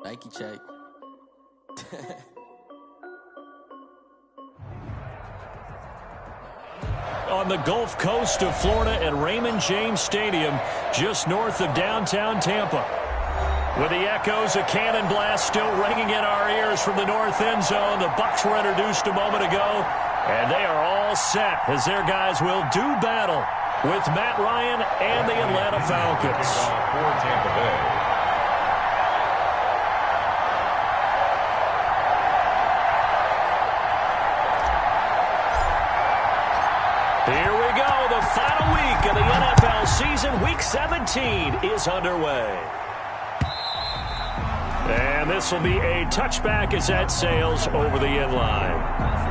Nike check. On the Gulf Coast of Florida at Raymond James Stadium, just north of downtown Tampa. With the echoes of cannon blast still ringing in our ears from the north end zone, the Bucs were introduced a moment ago, and they are all set as their guys will do battle with Matt Ryan and the Atlanta Falcons. For Tampa Bay. Here we go, the final week of the NFL season. Week 17 is underway. And this will be a touchback as that sails over the end line.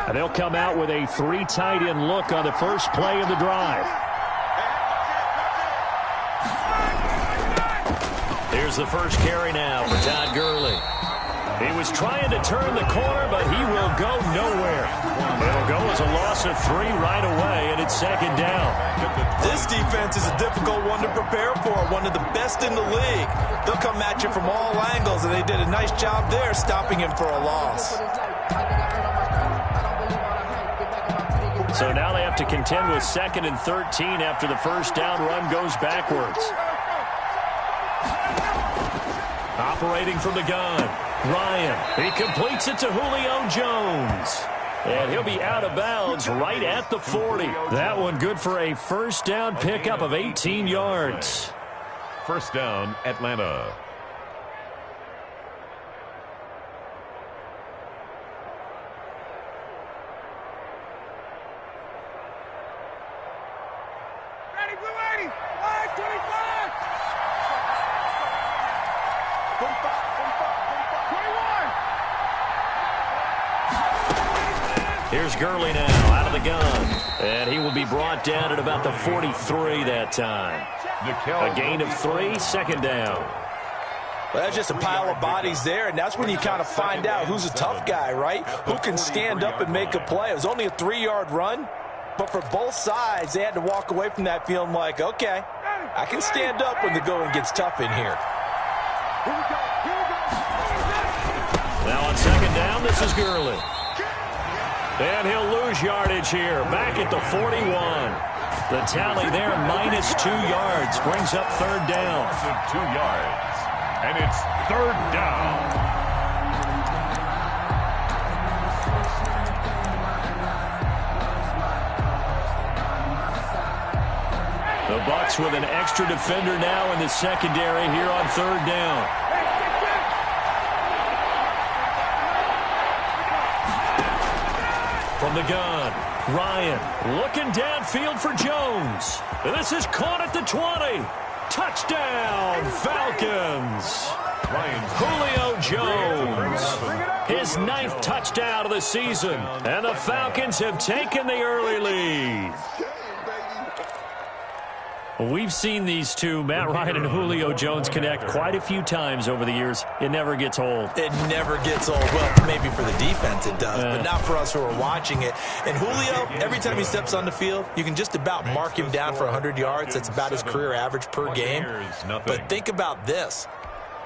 And they'll come out with a three tight end look on the first play of the drive. Here's the first carry now for Todd Gurley. He was trying to turn the corner, but he will go nowhere. It'll go as a loss of 3 right away, and it's second down. This defense is a difficult one to prepare for, one of the best in the league. They'll come at you from all angles, and they did a nice job there stopping him for a loss. So now they have to contend with 2nd and 13 after the first down run goes backwards. Operating from the gun, Ryan. He completes it to Julio Jones. And he'll be out of bounds right at the 40. That one good for a first down pickup of 18 yards. First down, Atlanta. Here's Gurley now out of the gun. And he will be brought down at about the 43 that time. A gain of 3, second down. Well, that's just a pile of bodies there, and that's when you kind of find out who's a tough guy, right? Who can stand up and make a play. It was only a 3-yard run, but for both sides, they had to walk away from that feeling like, okay, I can stand up when the going gets tough in here. Now on second down, this is Gurley. And he'll lose yardage here, back at the 41. The tally there, minus 2 yards, brings up third down. 2 yards, and it's third down. The Bucs with an extra defender now in the secondary here on third down. From the gun, Ryan looking downfield for Jones. And this is caught at the 20. Touchdown, Falcons. Julio Jones, his 9th touchdown of the season. And the Falcons have taken the early lead. We've seen these two, Matt Ryan and Julio Jones, connect quite a few times over the years. It never gets old. It never gets old. Well, maybe for the defense it does, but not for us who are watching it. And Julio, every time he steps on the field, you can just about mark him down for 100 yards. That's about his career average per game. But think about this.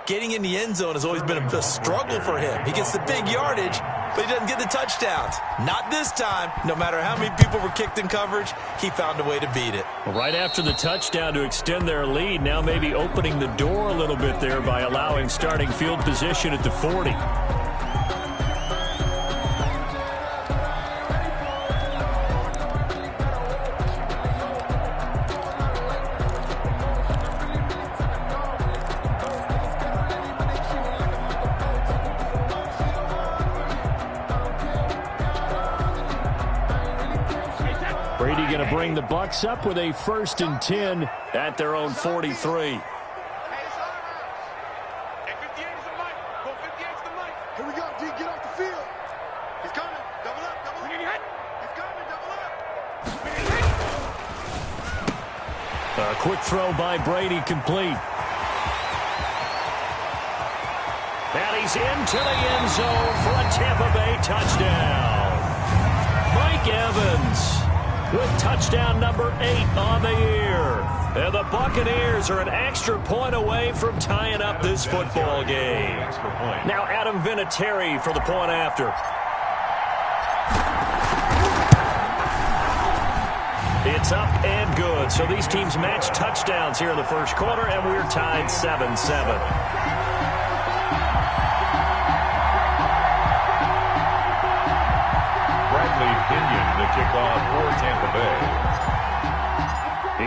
Getting in the end zone has always been a struggle for him. He gets the big yardage, but he doesn't get the touchdowns. Not this time. No matter how many people were kicked in coverage, he found a way to beat it. Right after the touchdown to extend their lead, now maybe opening the door a little bit there by allowing starting field position at the 40. Brady going to bring the Bucs up with a 1st and 10 at their own 43. A quick throw by Brady, complete. And he's into the end zone for a Tampa Bay touchdown. Mike Evans with touchdown number 8 on the year. And the Buccaneers are an extra point away from tying up this football game. Now Adam Vinatieri for the point after. It's up and good. So these teams match touchdowns here in the first quarter, and we're tied 7-7. Pinion, the kickoff for Tampa Bay.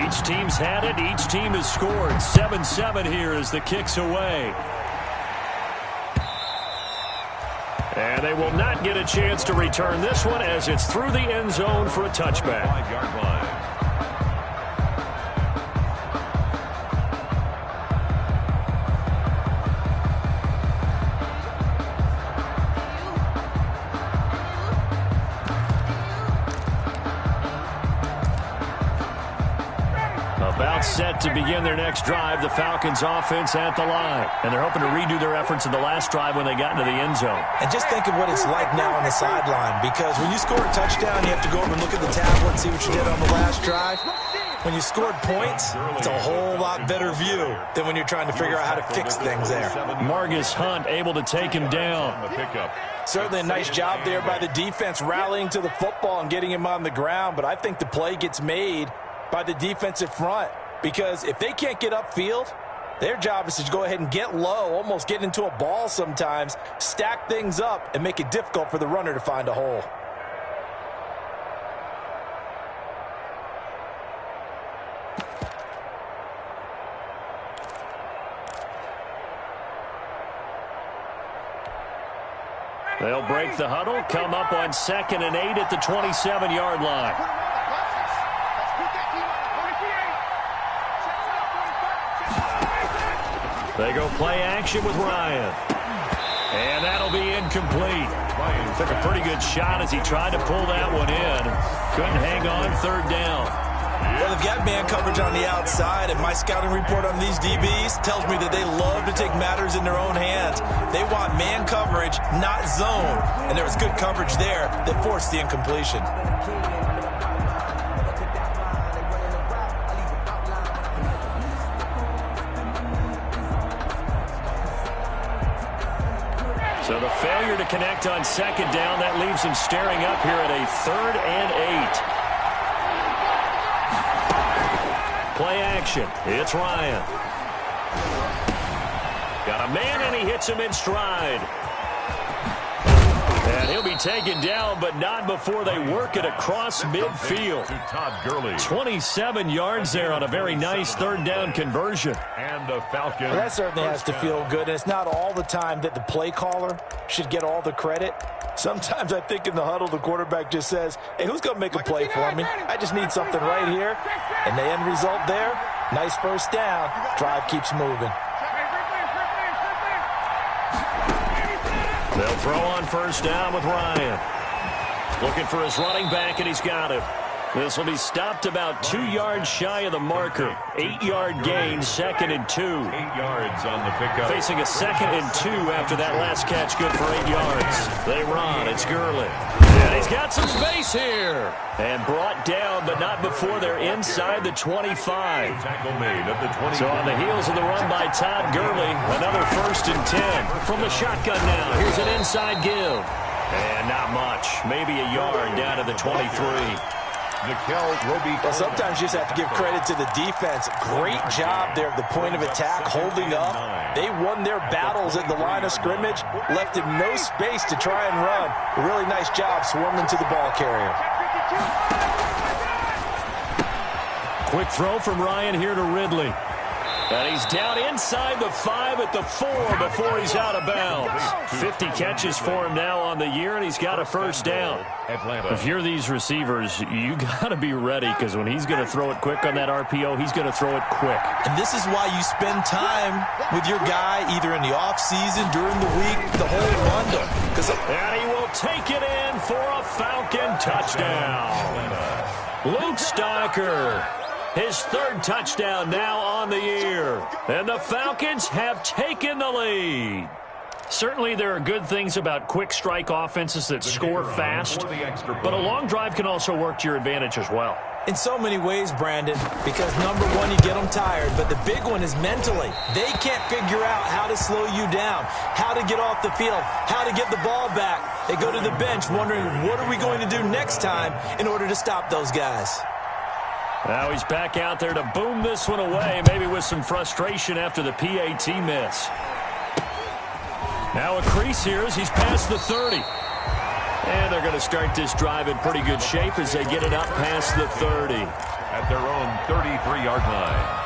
Each team's had it. Each team has scored. 7-7 here as the kick's away. And they will not get a chance to return this one as it's through the end zone for a touchback. 5-yard line. About set to begin their next drive, the Falcons offense at the line. And they're hoping to redo their efforts in the last drive when they got into the end zone. And just think of what it's like now on the sideline, because when you score a touchdown, you have to go over and look at the tablet and see what you did on the last drive. When you scored points, it's a whole lot better view than when you're trying to figure out how to fix things there. Margus Hunt able to take him down. Certainly a nice job there by the defense rallying to the football and getting him on the ground, but I think the play gets made by the defensive front, because if they can't get upfield, their job is to go ahead and get low, almost get into a ball sometimes, stack things up, and make it difficult for the runner to find a hole. They'll break the huddle, come up on 2nd and 8 at the 27-yard line. They go play action with Ryan. And that'll be incomplete. Took a pretty good shot as he tried to pull that one in. Couldn't hang on 3rd down. Well, they've got man coverage on the outside, and my scouting report on these DBs tells me that they love to take matters in their own hands. They want man coverage, not zone. And there was good coverage there that forced the incompletion. So the failure to connect on 2nd down, that leaves him staring up here at a 3rd and 8. Play action. It's Ryan. Got a man, and he hits him in stride. And he'll be taken down, but not before they work it across midfield. 27 yards there on a very nice 3rd down conversion. And the Falcons. Well, that certainly has to feel good, and it's not all the time that the play caller should get all the credit. Sometimes I think in the huddle, the quarterback just says, hey, who's going to make a play for me? I just need something right here. And the end result there, nice 1st down. Drive keeps moving. They'll throw on 1st down with Ryan. Looking for his running back, and he's got it. This will be stopped about 2 yards shy of the marker. 8-yard gain, 2nd and 2. 8 yards on the pickup. Facing a 2nd and 2 after that last catch, good for 8 yards. They run. It's Gurley. And he's got some space here. And brought down, but not before they're inside the 25. Tackle made at the 20. So on the heels of the run by Todd Gurley, another 1st and 10. From the shotgun now, here's an inside give. And not much. Maybe a yard down to the 23. Well, sometimes you just have to give credit to the defense. Great job there at the point of attack, holding up. They won their battles at the line of scrimmage, left him no space to try and run. A really nice job swarming to the ball carrier. Quick throw from Ryan here to Ridley. And he's down inside the 5 at the 4 before he's out of bounds. 50 catches for him now on the year, and he's got a 1st down. If you're these receivers, you got to be ready, because when he's going to throw it quick on that RPO, he's going to throw it quick. And this is why you spend time with your guy either in the offseason, during the week, the whole bundle. And he will take it in for a Falcon touchdown. Luke Stocker. His third touchdown now on the year. And the Falcons have taken the lead. Certainly there are good things about quick strike offenses that score fast, but a long drive can also work to your advantage as well. In so many ways, Brandon, because number one, you get them tired, but the big one is mentally. They can't figure out how to slow you down, how to get off the field, how to get the ball back. They go to the bench wondering, what are we going to do next time in order to stop those guys? Now he's back out there to boom this one away, maybe with some frustration after the PAT miss. Now a crease here as he's past the 30. And they're going to start this drive in pretty good shape as they get it up past the 30. At their own 33-yard line.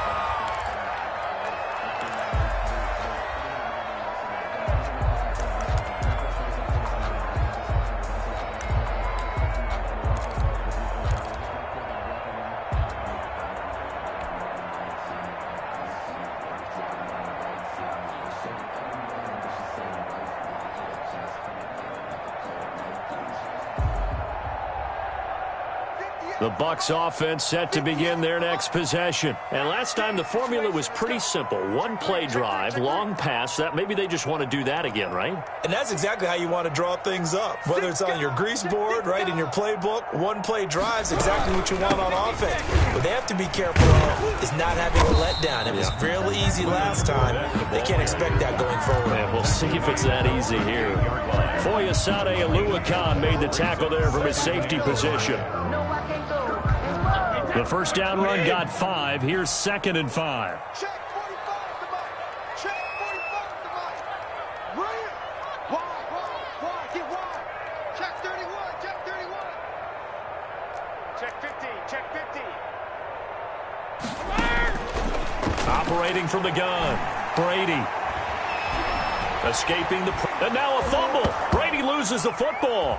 The Bucs offense set to begin their next possession. And last time the formula was pretty simple. One play drive, long pass. That maybe they just want to do that again, right? And that's exactly how you want to draw things up. Whether it's on your grease board, right, in your playbook, one play drives exactly what you want on offense. What they have to be careful of is not having a letdown. It was real easy last time. They can't expect that going forward. And we'll see if it's that easy here. Foyesade Aluakan made the tackle there from his safety position. The first down run got 5. Here's 2nd and 5. Check 45 to Mike. Check 45 to Mike. Brilliant. Wide. Get wide. Check 31. Check 31. Check 50. Check 50. Operating from the gun. Brady. Escaping the... And now a fumble. Brady loses the football.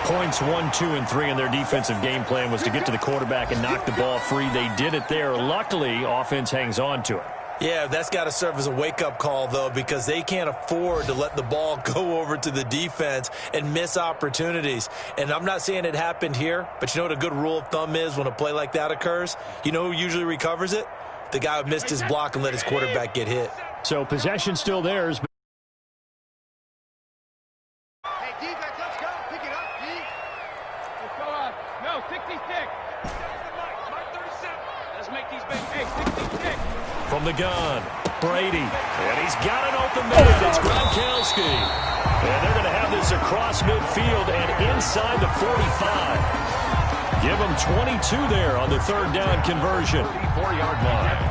Points 1, 2, and 3 in their defensive game plan was to get to the quarterback and knock the ball free. They did it there. Luckily, offense hangs on to it. Yeah, that's got to serve as a wake-up call, though, because they can't afford to let the ball go over to the defense and miss opportunities. And I'm not saying it happened here, but you know what a good rule of thumb is when a play like that occurs? You know who usually recovers it? The guy who missed his block and let his quarterback get hit. So possession still theirs. From the gun, Brady, and he's got an open man. It's Gronkowski. And they're going to have this across midfield and inside the 45. Give them 22 there on the third down conversion. 34-yard line.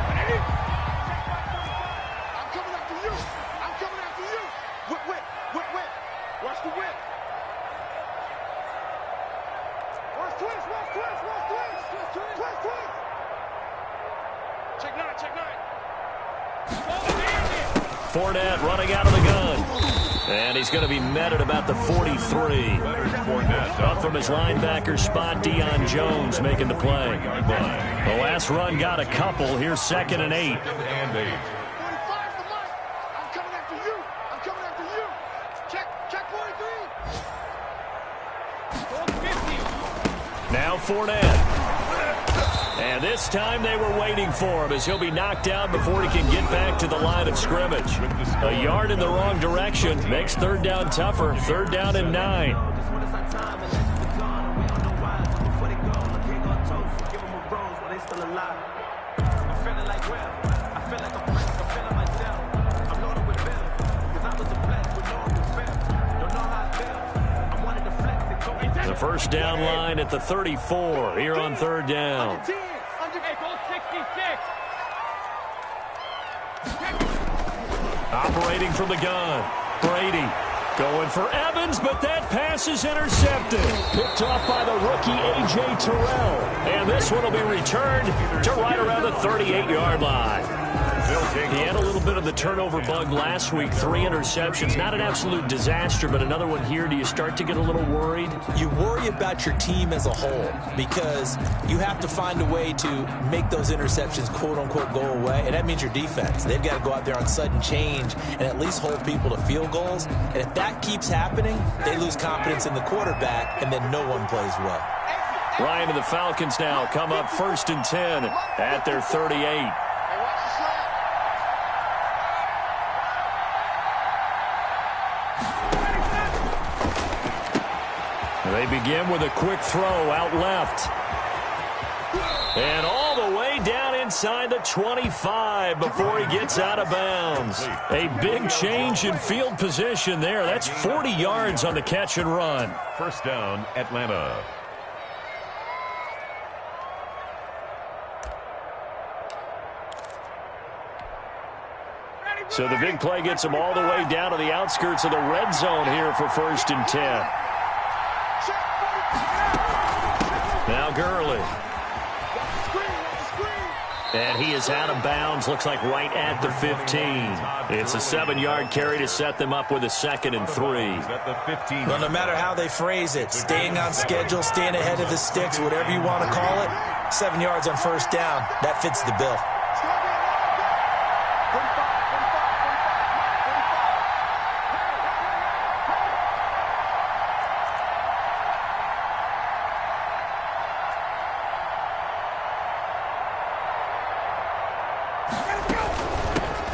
I'm coming after you. I'm coming after you. Whip. Watch the whip. Watch twist. Check 9. Fournette running out of the gun. And he's going to be met at about the 43. Up from his linebacker spot, Deion Jones making the play. The last run got a couple. Here's 2nd and 8. 45 to Mike. I'm coming after you. Check 43. Now Fournette. And this time they were waiting for him as he'll be knocked down before he can get back to the line of scrimmage. A yard in the wrong direction makes third down tougher. 3rd down and 9. The first down line at the 34 here on 3rd down. Operating from the gun, Brady going for Evans, but that pass is intercepted. Picked off by the rookie A.J. Terrell. And this one will be returned to right around the 38-yard line. They'll He had a little bit of the turnover bug last week, 3 interceptions. Not an absolute disaster, but another one here. Do you start to get a little worried? You worry about your team as a whole because you have to find a way to make those interceptions, quote-unquote, go away, and that means your defense. They've got to go out there on sudden change and at least hold people to field goals, and if that keeps happening, they lose confidence in the quarterback, and then no one plays well. Ryan and the Falcons now come up 1st and 10 at their 38. They begin with a quick throw out left. And all the way down inside the 25 before he gets out of bounds. A big change in field position there. That's 40 yards on the catch and run. First down, Atlanta. So the big play gets him all the way down to the outskirts of the red zone here for 1st and 10. Now Gurley. And he is out of bounds, looks like right at the 15. It's a 7-yard carry to set them up with a 2nd and 3. Well, no matter how they phrase it, staying on schedule, staying ahead of the sticks, whatever you want to call it, 7 yards on 1st down, that fits the bill.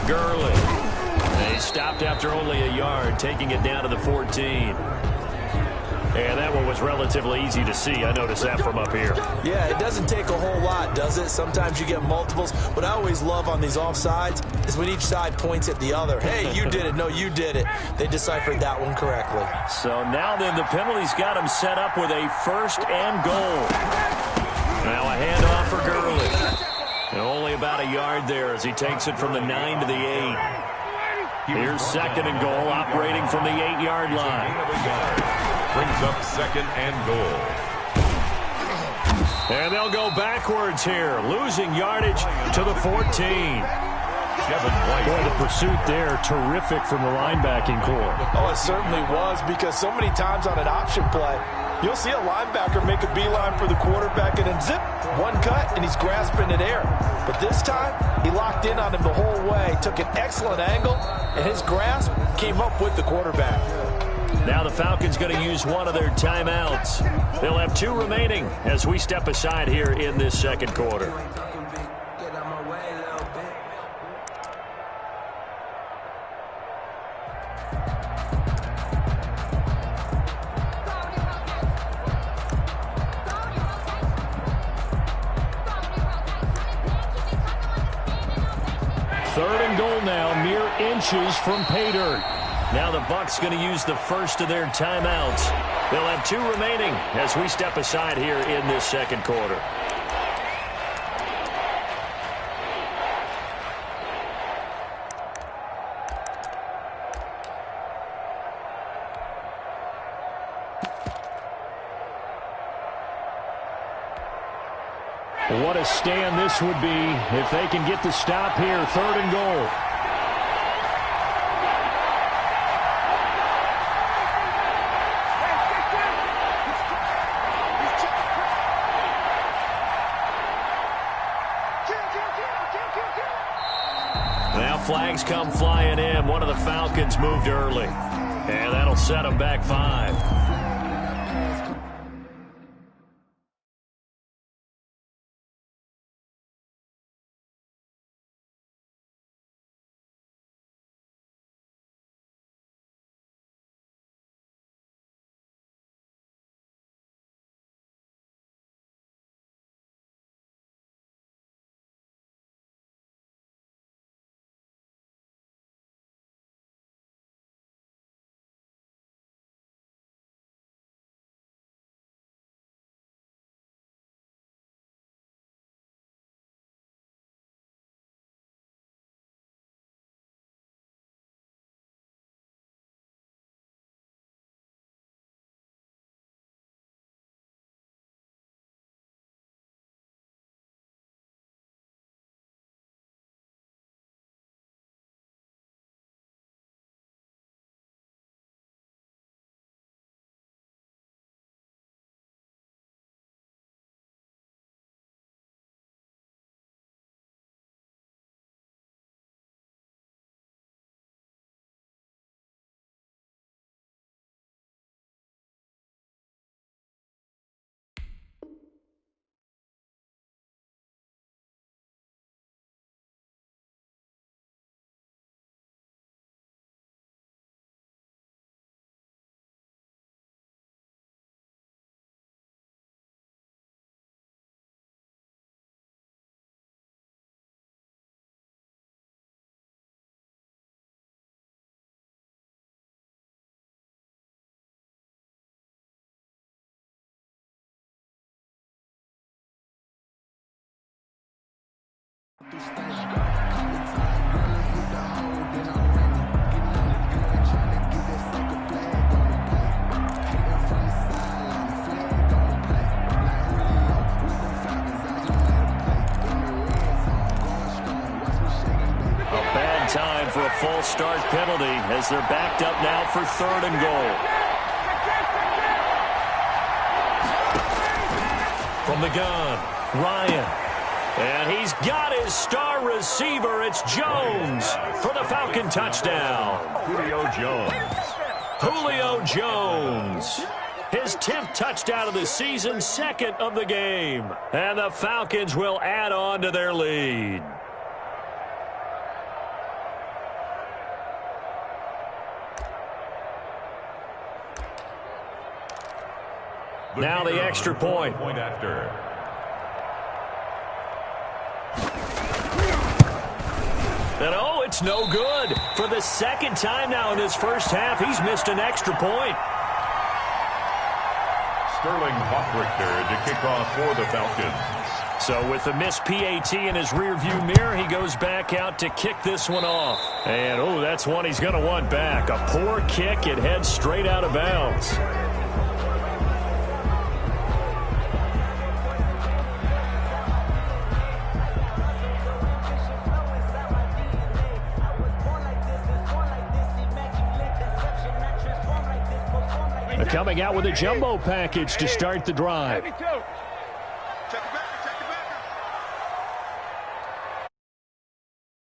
Gurley. He stopped after only a yard, taking it down to the 14. And that one was relatively easy to see. I noticed that from up here. Yeah, it doesn't take a whole lot, does it? Sometimes you get multiples. What I always love on these offsides is when each side points at the other. Hey, you did it. No, you did it. They deciphered that one correctly. So now then the penalty's got him set up with a 1st and goal. Now a handoff for Gurley. And only about a yard there as he takes it from the 9 to the 8. Here's 2nd and goal, operating from the 8-yard line. Brings up 2nd and goal. And they'll go backwards here, losing yardage to the 14. Boy, the pursuit there, terrific from the linebacking core. Oh, it certainly was, because so many times on an option play, you'll see a linebacker make a beeline for the quarterback and then zip, one cut, and he's grasping at air. But this time, he locked in on him the whole way, took an excellent angle, and his grasp came up with the quarterback. Now the Falcons going to use one of their timeouts. They'll have 2 remaining as we step aside here in this 2nd quarter. Third and goal now, mere inches from pay dirt. Now the Bucs going to use the first of their timeouts. They'll have 2 remaining as we step aside here in this 2nd quarter. What a stand this would be if they can get the stop here. 3rd and goal. Now flags come flying in. One of the Falcons moved early. And that'll set them back 5. Time for a false start penalty as they're backed up now for 3rd and goal. From the gun, Ryan. And he's got his star receiver. It's Jones for the Falcon touchdown. Julio Jones. Julio Jones. His 10th touchdown of the season, 2nd of the game. And the Falcons will add on to their lead. Now the extra point. After. And oh, it's no good. For the 2nd time now in his first half, he's missed an extra point. Sterling Hoffrichter to kick off for the Falcons. So with the missed PAT in his rearview mirror, he goes back out to kick this one off. And oh, that's one he's going to want back. A poor kick. It heads straight out of bounds. Coming out with a jumbo package to start the drive. Check it back.